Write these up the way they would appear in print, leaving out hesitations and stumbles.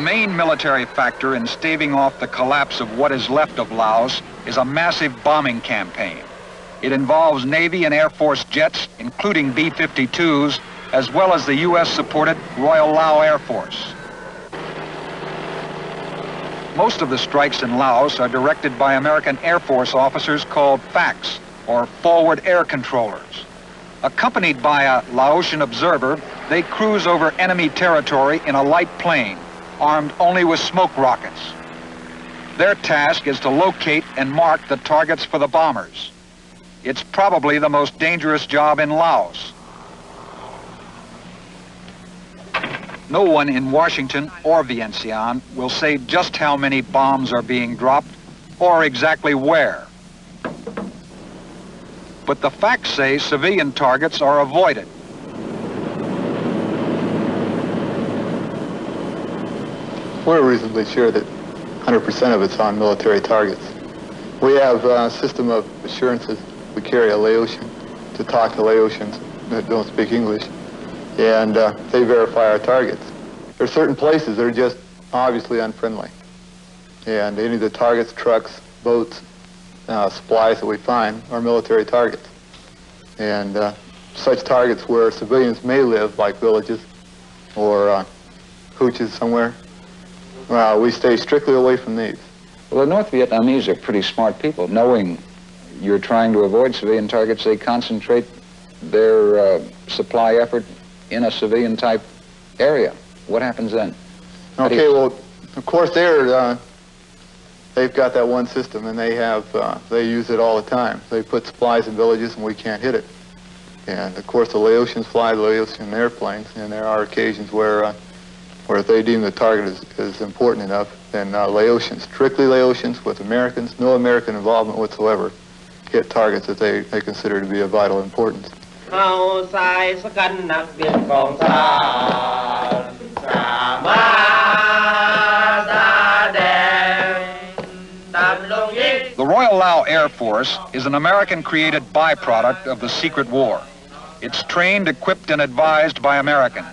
main military factor in staving off the collapse of what is left of Laos is a massive bombing campaign. It involves Navy and Air Force jets, including B-52s, as well as the U.S.-supported Royal Lao Air Force. Most of the strikes in Laos are directed by American Air Force officers called FACs, or Forward Air Controllers. Accompanied by a Laotian observer, they cruise over enemy territory in a light plane, armed only with smoke rockets. Their task is to locate and mark the targets for the bombers. It's probably the most dangerous job in Laos. No one in Washington or Vientiane will say just how many bombs are being dropped or exactly where. But the facts say civilian targets are avoided. We're reasonably sure that 100% of it's on military targets. We have a system of assurances. We carry a Laotian to talk to Laotians that don't speak English, and they verify our targets. There are certain places that are just obviously unfriendly, and any of the targets, trucks, boats, supplies that we find are military targets. And such targets where civilians may live, like villages or hooches somewhere, we stay strictly away from these. Well, the North Vietnamese are pretty smart people. Knowing you're trying to avoid civilian targets, they concentrate their supply effort in a civilian-type area. What happens then? Okay, well, of course, they've got that one system, and they use it all the time. They put supplies in villages, and we can't hit it. And of course, the Laotians fly the Laotian airplanes, and there are occasions where if they deem the target is important enough, then Laotians, strictly Laotians with Americans, no American involvement whatsoever, hit targets that they consider to be of vital importance. The Royal Lao Air Force is an American-created byproduct of the secret war. It's trained, equipped, and advised by Americans.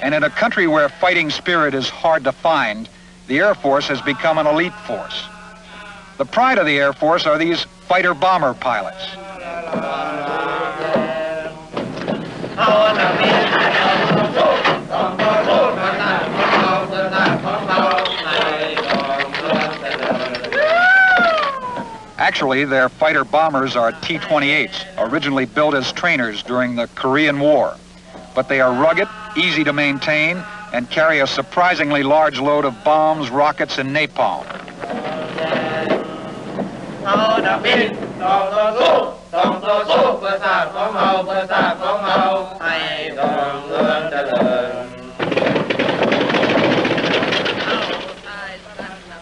And in a country where fighting spirit is hard to find, the Air Force has become an elite force. The pride of the Air Force are these fighter-bomber pilots. Actually, their fighter bombers are T-28s, originally built as trainers during the Korean War. But they are rugged, easy to maintain, and carry a surprisingly large load of bombs, rockets, and napalm.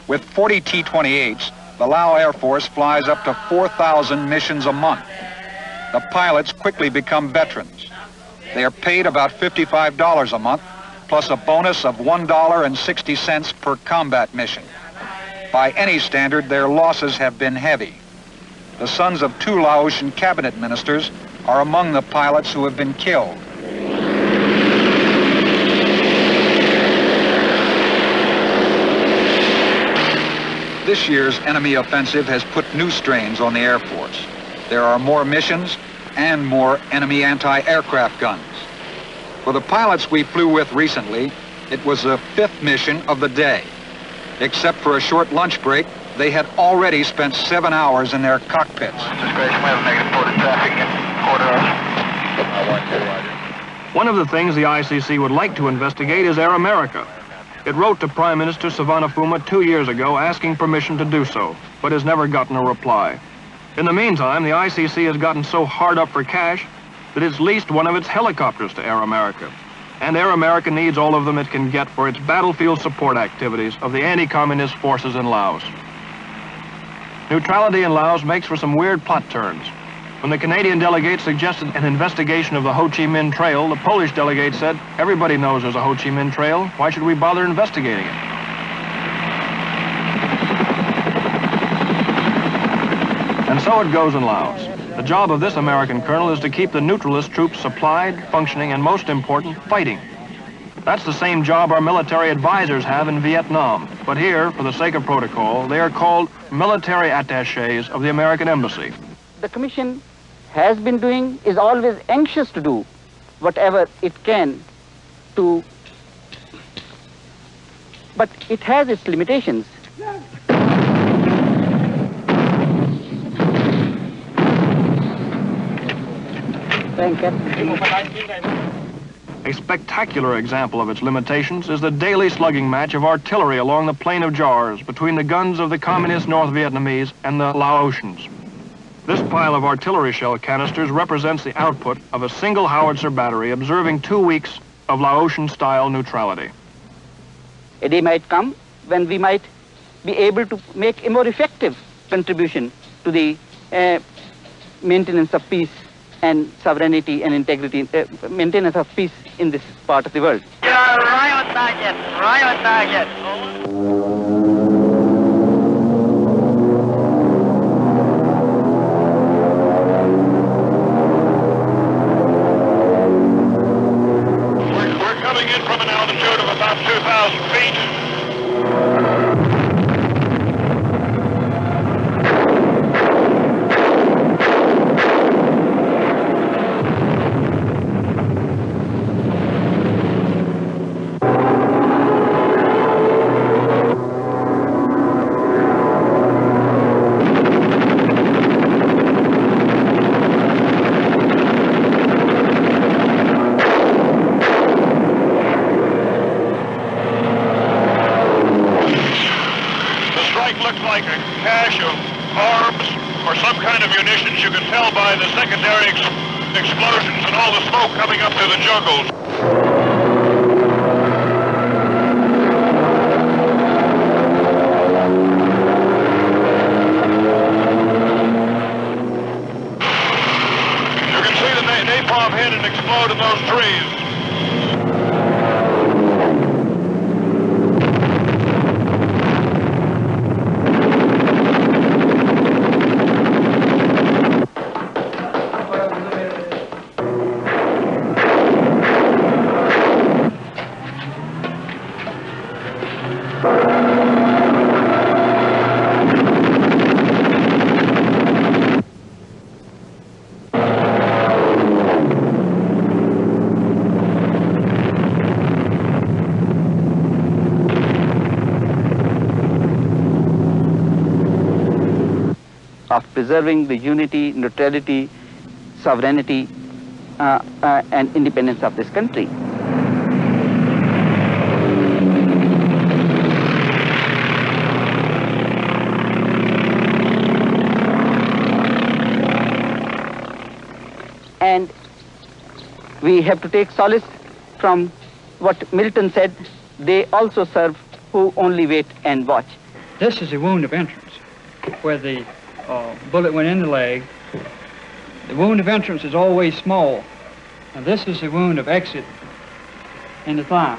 With 40 T-28s, the Lao Air Force flies up to 4,000 missions a month. The pilots quickly become veterans. They are paid about $55 a month, plus a bonus of $1.60 per combat mission. By any standard, their losses have been heavy. The sons of 2 Laotian cabinet ministers are among the pilots who have been killed. This year's enemy offensive has put new strains on the Air Force. There are more missions and more enemy anti-aircraft guns. For the pilots we flew with recently, it was the 5th mission of the day. Except for a short lunch break, they had already spent 7 hours in their cockpits. One of the things the ICC would like to investigate is Air America. It wrote to Prime Minister Savanafuma 2 years ago asking permission to do so, but has never gotten a reply. In the meantime, the ICC has gotten so hard up for cash that it's leased one of its helicopters to Air America. And Air America needs all of them it can get for its battlefield support activities of the anti-communist forces in Laos. Neutrality in Laos makes for some weird plot turns. When the Canadian delegate suggested an investigation of the Ho Chi Minh Trail, the Polish delegate said, everybody knows there's a Ho Chi Minh Trail. Why should we bother investigating it? And so it goes in Laos. The job of this American colonel is to keep the neutralist troops supplied, functioning, and most important, fighting. That's the same job our military advisors have in Vietnam. But here, for the sake of protocol, they are called military attachés of the American Embassy. The Commission has been doing, is always anxious to do whatever it can to, but it has its limitations. A spectacular example of its limitations is the daily slugging match of artillery along the Plain of Jars between the guns of the communist North Vietnamese and the Laotians. This pile of artillery shell canisters represents the output of a single howitzer battery observing 2 weeks of Laotian-style neutrality. A day might come when we might be able to make a more effective contribution to the maintenance of peace and sovereignty and integrity, maintenance of peace in this part of the world. Right on target, right on target. We're coming in from an altitude of about 2,000 feet. Like a cache of arms or some kind of munitions. You can tell by the secondary explosions and all the smoke coming up through the jungles. You can see the napalm hit and explode in those trees. Of preserving the unity, neutrality, sovereignty, and independence of this country. And we have to take solace from what Milton said, they also serve who only wait and watch. This is a wound of entrance, where the bullet went in the leg. The wound of entrance is always small, and this is the wound of exit in the thigh.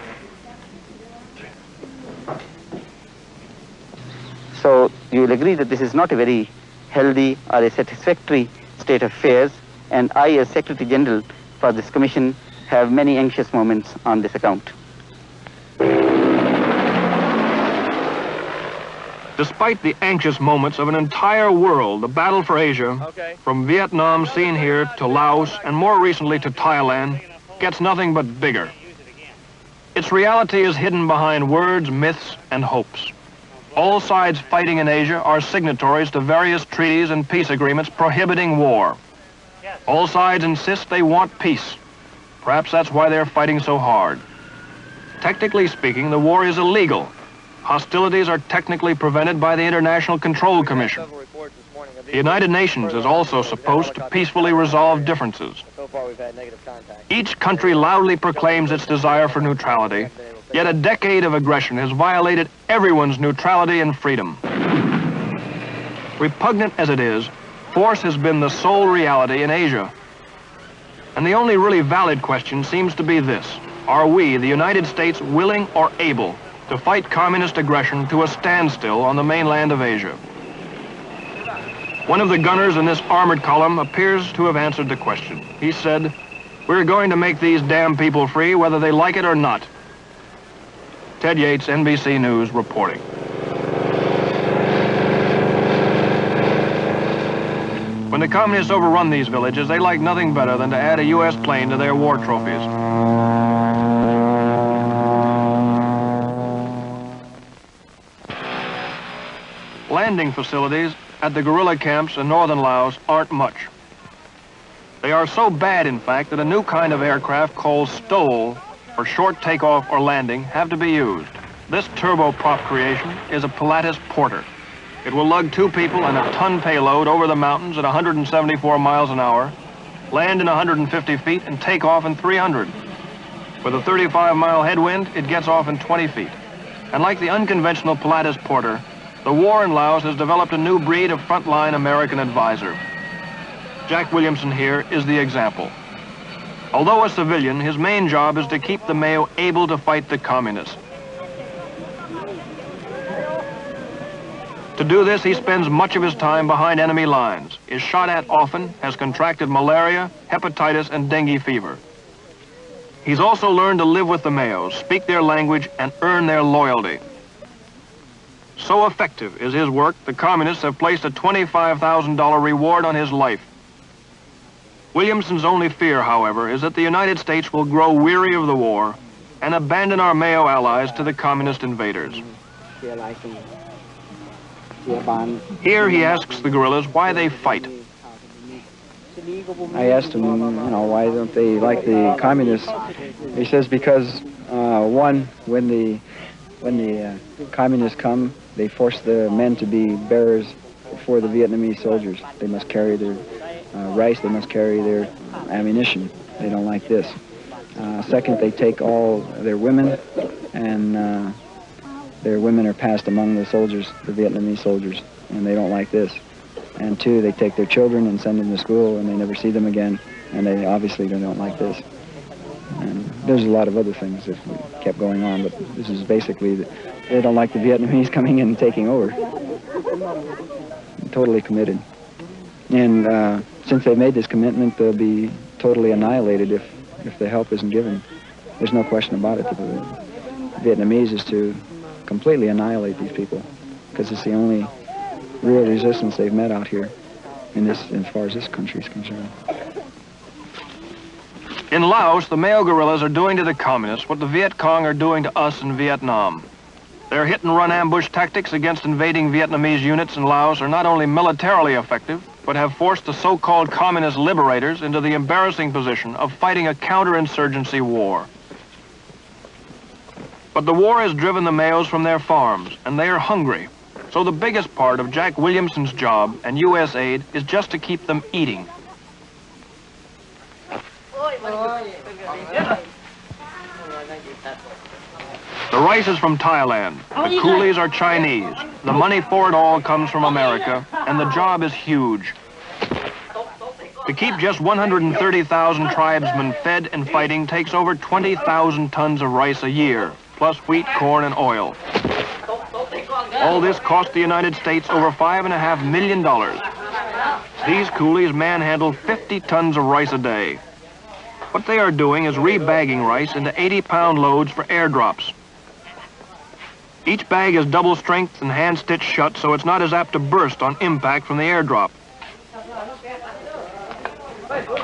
So you will agree that this is not a very healthy or a satisfactory state of affairs, and I, as Secretary General for this Commission, have many anxious moments on this account. Despite the anxious moments of an entire world, the battle for Asia, from Vietnam seen here to Laos and more recently to Thailand, gets nothing but bigger. Its reality is hidden behind words, myths, and hopes. All sides fighting in Asia are signatories to various treaties and peace agreements prohibiting war. All sides insist they want peace. Perhaps that's why they're fighting so hard. Technically speaking, the war is illegal. Hostilities are technically prevented by the International Control Commission. The United Nations is also supposed to peacefully resolve differences. Each country loudly proclaims its desire for neutrality, yet a decade of aggression has violated everyone's neutrality and freedom. Repugnant as it is, force has been the sole reality in Asia. And the only really valid question seems to be this: are we, the United States, willing or able to fight communist aggression to a standstill on the mainland of Asia? One of the gunners in this armored column appears to have answered the question. He said, "We're going to make these damn people free whether they like it or not. Ted Yates, NBC News, reporting. When the communists overrun these villages, they like nothing better than to add a U.S. plane to their war trophies. Landing facilities at the guerrilla camps in northern Laos aren't much. They are so bad, in fact, that a new kind of aircraft called STOL, for short takeoff or landing, have to be used. This turboprop creation is a Pilatus Porter. It will lug 2 people and a ton payload over the mountains at 174 miles an hour, land in 150 feet, and take off in 300. With a 35-mile headwind, it gets off in 20 feet. And like the unconventional Pilatus Porter, the war in Laos has developed a new breed of frontline American advisor. Jack Williamson here is the example. Although a civilian, his main job is to keep the Mayo able to fight the communists. To do this, he spends much of his time behind enemy lines, is shot at often, has contracted malaria, hepatitis, and dengue fever. He's also learned to live with the Mayos, speak their language, and earn their loyalty. So effective is his work, the communists have placed a $25,000 reward on his life. Williamson's only fear, however, is that the United States will grow weary of the war and abandon our Mayo allies to the communist invaders. Here he asks the guerrillas why they fight. I asked him, why don't they like the communists? He says because, one, when the communists come, they force the men to be bearers for the Vietnamese soldiers. They must carry their rice, they must carry their ammunition. They don't like this. Second, they take all their women, and their women are passed among the soldiers, the Vietnamese soldiers, and they don't like this. And 2, they take their children and send them to school, and they never see them again, and they obviously don't like this. And there's a lot of other things that kept going on, but this is basically, they don't like the Vietnamese coming in and taking over. Totally committed. And since they made this commitment, they'll be totally annihilated if the help isn't given. There's no question about it. The Vietnamese is to completely annihilate these people, because it's the only real resistance they've met out here as far as this country is concerned. In Laos, the Mayo guerrillas are doing to the communists what the Viet Cong are doing to us in Vietnam. Their hit-and-run ambush tactics against invading Vietnamese units in Laos are not only militarily effective, but have forced the so-called communist liberators into the embarrassing position of fighting a counterinsurgency war. But the war has driven the Mayos from their farms, and they are hungry. So the biggest part of Jack Williamson's job and U.S. aid is just to keep them eating. The rice is from Thailand, the coolies are Chinese, the money for it all comes from America, and the job is huge. To keep just 130,000 tribesmen fed and fighting takes over 20,000 tons of rice a year, plus wheat, corn, and oil. All this cost the United States over $5.5 million. These coolies manhandle 50 tons of rice a day. What they are doing is rebagging rice into 80-pound loads for airdrops. Each bag is double strength and hand-stitched shut, so it's not as apt to burst on impact from the airdrop.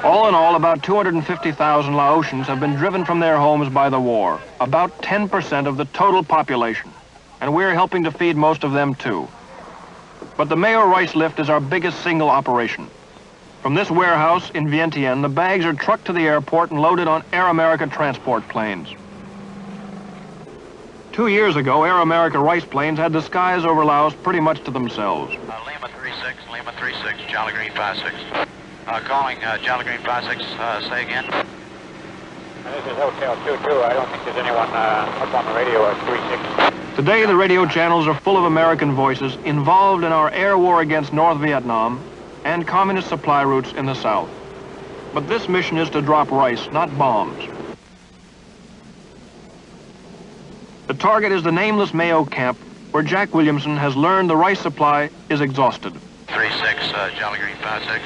All in all, about 250,000 Laotians have been driven from their homes by the war, about 10% of the total population, and we're helping to feed most of them too. But the Mayo Rice Lift is our biggest single operation. From this warehouse in Vientiane, the bags are trucked to the airport and loaded on Air America transport planes. 2 years ago, Air America rice planes had the skies over Laos pretty much to themselves. Lima 36, Jolly Green 56. Calling Jolly Green 56, say again. This is Hotel 22. I don't think there's anyone up on the radio at 36. Today, the radio channels are full of American voices involved in our air war against North Vietnam and communist supply routes in the South. But this mission is to drop rice, not bombs. The target is the nameless Mayo camp, where Jack Williamson has learned the rice supply is exhausted. 36, Jolly Green 56.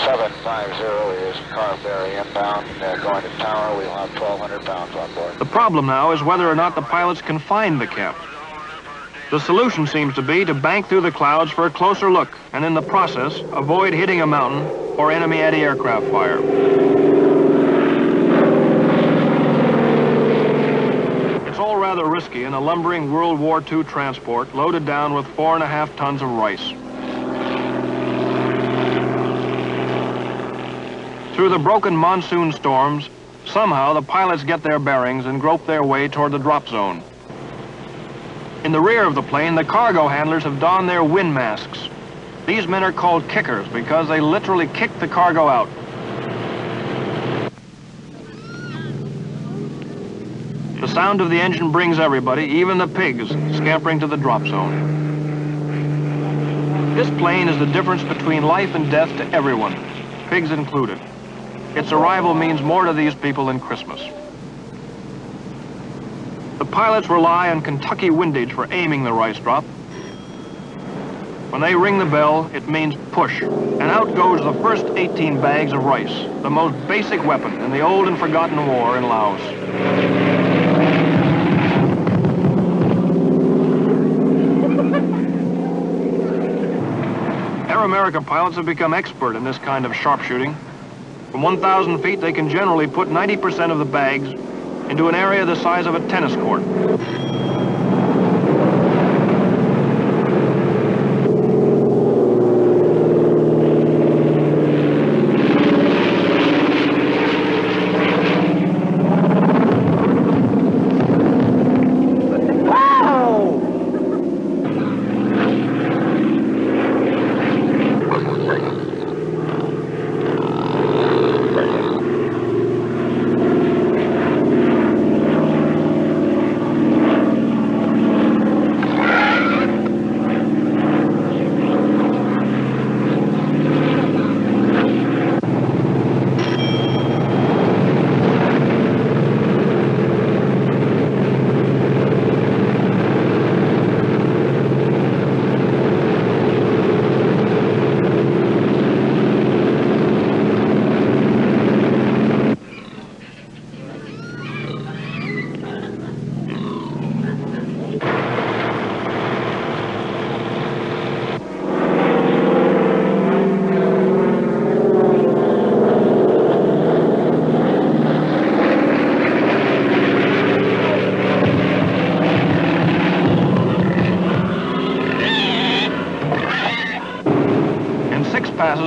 750 is Carberry inbound, going to tower. We'll have 1,200 pounds on board. The problem now is whether or not the pilots can find the camp. The solution seems to be to bank through the clouds for a closer look, and in the process, avoid hitting a mountain or enemy anti-aircraft fire. It's all rather risky in a lumbering World War II transport loaded down with 4.5 tons of rice. Through the broken monsoon storms, somehow the pilots get their bearings and grope their way toward the drop zone. In the rear of the plane, the cargo handlers have donned their wind masks. These men are called kickers because they literally kick the cargo out. The sound of the engine brings everybody, even the pigs, scampering to the drop zone. This plane is the difference between life and death to everyone, pigs included. Its arrival means more to these people than Christmas. The pilots rely on Kentucky windage for aiming the rice drop. When they ring the bell, it means push, and out goes the first 18 bags of rice, the most basic weapon in the old and forgotten war in Laos. Air America pilots have become expert in this kind of sharpshooting. From 1,000 feet, they can generally put 90% of the bags into an area the size of a tennis court.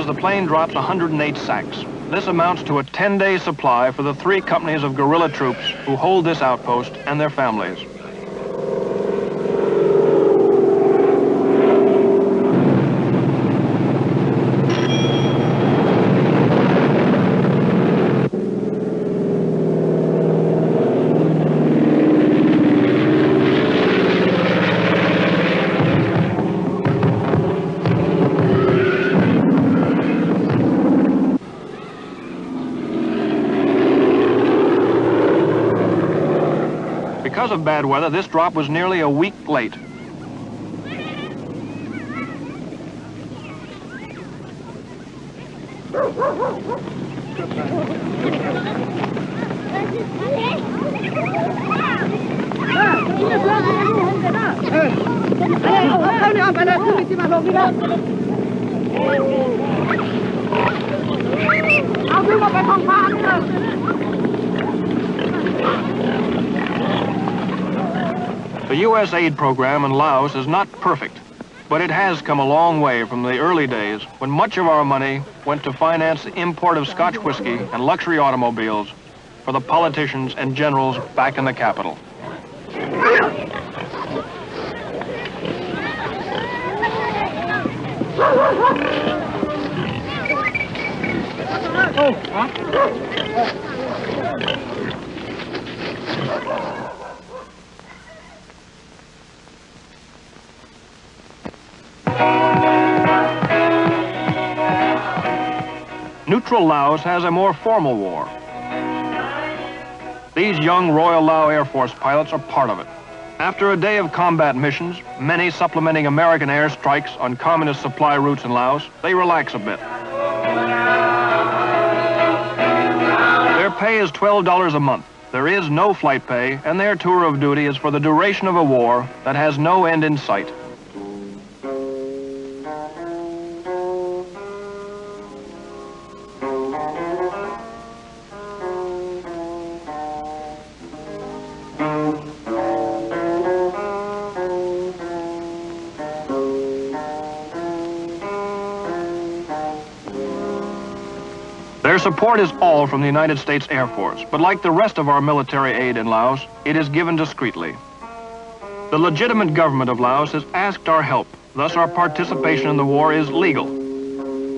The plane drops 108 sacks. This amounts to a 10-day supply for the 3 companies of guerrilla troops who hold this outpost and their families. Because of bad weather, this drop was nearly a week late. The U.S. aid program in Laos is not perfect, but it has come a long way from the early days when much of our money went to finance the import of Scotch whiskey and luxury automobiles for the politicians and generals back in the capital. Neutral Laos has a more formal war. These young Royal Lao Air Force pilots are part of it. After a day of combat missions, many supplementing American airstrikes on communist supply routes in Laos, they relax a bit. Their pay is $12 a month. There is no flight pay, and their tour of duty is for the duration of a war that has no end in sight. Their support is all from the United States Air Force, but like the rest of our military aid in Laos, it is given discreetly. The legitimate government of Laos has asked our help, thus our participation in the war is legal.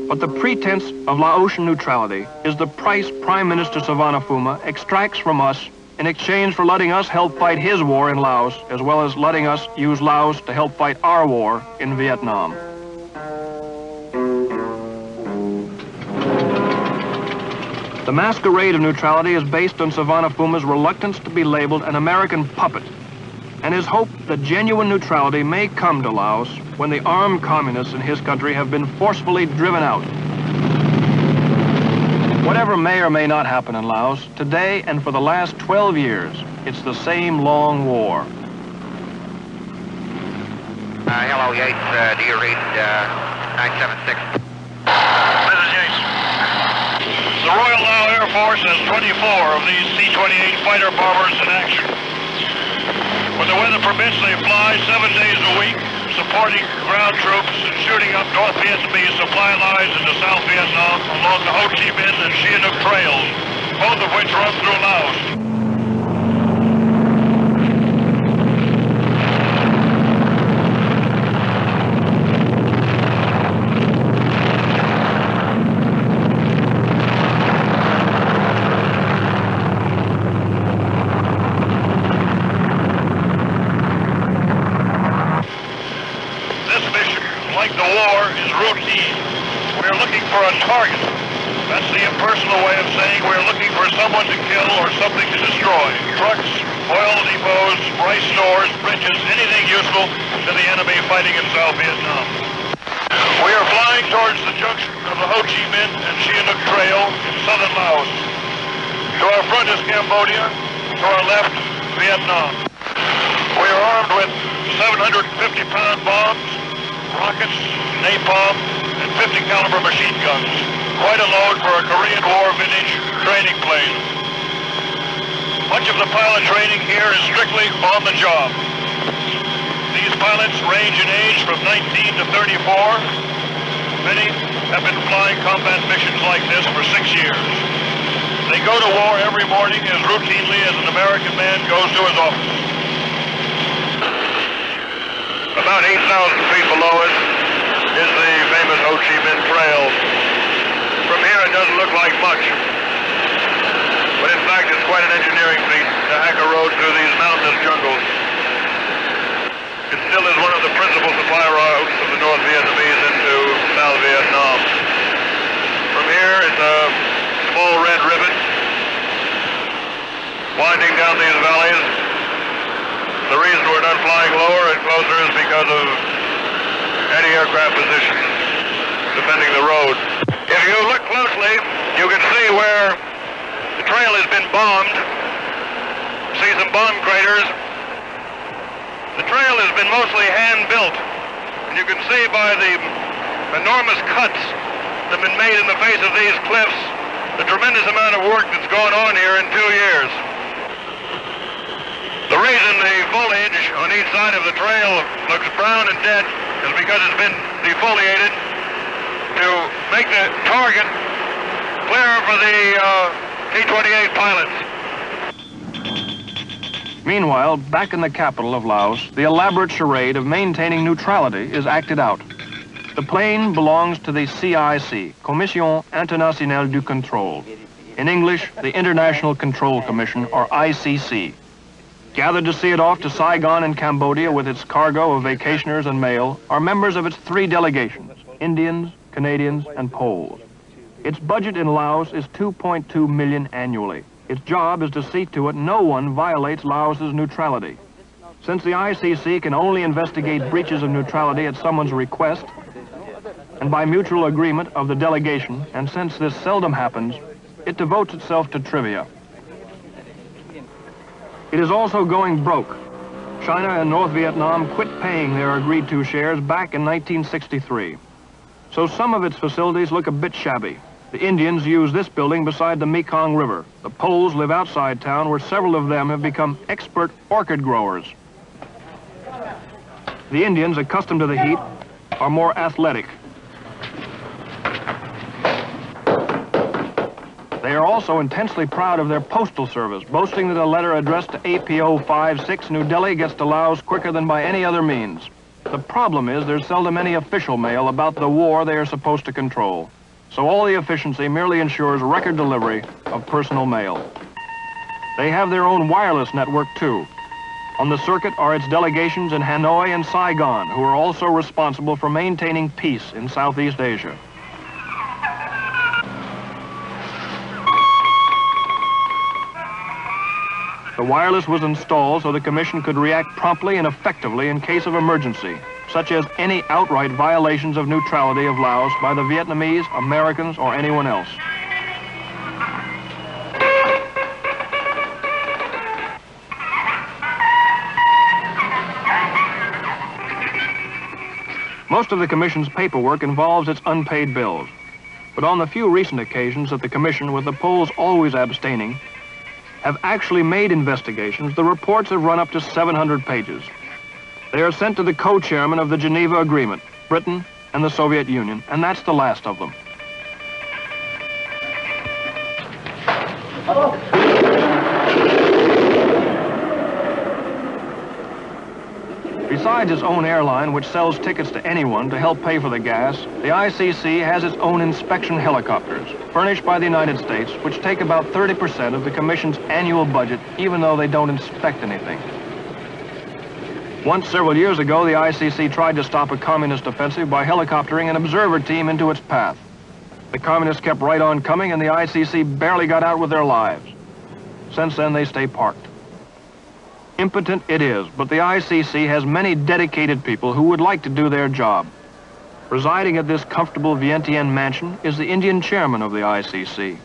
But the pretense of Laotian neutrality is the price Prime Minister Savanaphouma extracts from us in exchange for letting us help fight his war in Laos, as well as letting us use Laos to help fight our war in Vietnam. The masquerade of neutrality is based on Savanaphuma's reluctance to be labeled an American puppet, and his hope that genuine neutrality may come to Laos when the armed communists in his country have been forcefully driven out. Whatever may or may not happen in Laos, today and for the last 12 years, it's the same long war. Hello, Yates. Do you read 976? This is Yates. The Royal Lao Air Force has 24 of these C-28 fighter bombers in action. When the weather permits, they fly 7 days a week, supporting ground troops and shooting up North Vietnamese supply lines into South Vietnam along the Ho Chi Minh and Sihanouk trails, both of which run through Laos. Target. That's the impersonal way of saying we're looking for someone to kill or something to destroy. Trucks, oil depots, rice stores, bridges, anything useful to the enemy fighting in South Vietnam. We are flying towards the junction of the Ho Chi Minh and Sihanouk Trail in southern Laos. To our front is Cambodia, to our left, Vietnam. We are armed with 750-pound bombs, rockets, napalm, and 50 caliber machine guns. Quite a load for a Korean War vintage training plane. Much of the pilot training here is strictly on the job. These pilots range in age from 19 to 34. Many have been flying combat missions like this for 6 years. They go to war every morning as routinely as an American man goes to his office. About 8,000 feet below us is the famous Ho Chi Minh Trail. From here it doesn't look like much, but in fact it's quite an engineering feat to hack a road through these mountainous jungles. It still is one of the principal supply routes of the North Vietnamese into South Vietnam. From here it's a small red ribbon winding down these valleys. The reason we're not flying lower and closer is because of anti-aircraft positions defending the road. If you look closely, you can see where the trail has been bombed. See some bomb craters. The trail has been mostly hand-built, and you can see by the enormous cuts that have been made in the face of these cliffs the tremendous amount of work that's gone on here in 2 years. The reason the foliage on each side of the trail looks brown and dead is because it's been defoliated to make the target clear for the T-28 pilots. Meanwhile, back in the capital of Laos, the elaborate charade of maintaining neutrality is acted out. The plane belongs to the CIC, Commission Internationale du Contrôle. In English, the International Control Commission, or ICC. Gathered to see it off to Saigon in Cambodia with its cargo of vacationers and mail are members of its 3 delegations, Indians, Canadians, and Poles. Its budget in Laos is $2.2 million annually. Its job is to see to it no one violates Laos's neutrality. Since the ICC can only investigate breaches of neutrality at someone's request and by mutual agreement of the delegation, and since this seldom happens, it devotes itself to trivia. It is also going broke. China and North Vietnam quit paying their agreed-to shares back in 1963. So some of its facilities look a bit shabby. The Indians use this building beside the Mekong River. The Poles live outside town, where several of them have become expert orchid growers. The Indians, accustomed to the heat, are more athletic. They are also intensely proud of their postal service, boasting that a letter addressed to APO 56 New Delhi gets to Laos quicker than by any other means. The problem is there's seldom any official mail about the war they are supposed to control. So all the efficiency merely ensures record delivery of personal mail. They have their own wireless network too. On the circuit are its delegations in Hanoi and Saigon, who are also responsible for maintaining peace in Southeast Asia. The wireless was installed so the Commission could react promptly and effectively in case of emergency, such as any outright violations of neutrality of Laos by the Vietnamese, Americans, or anyone else. Most of the Commission's paperwork involves its unpaid bills, but on the few recent occasions that the Commission, with the Poles always abstaining, have actually made investigations, the reports have run up to 700 pages. They are sent to the co-chairman of the Geneva Agreement, Britain and the Soviet Union, and that's the last of them. Besides its own airline, which sells tickets to anyone to help pay for the gas, the ICC has its own inspection helicopters, furnished by the United States, which take about 30% of the Commission's annual budget, even though they don't inspect anything. Once, several years ago, the ICC tried to stop a communist offensive by helicoptering an observer team into its path. The communists kept right on coming, and the ICC barely got out with their lives. Since then, they stay parked. Impotent it is, but the ICC has many dedicated people who would like to do their job. Residing at this comfortable Vientiane mansion is the Indian chairman of the ICC.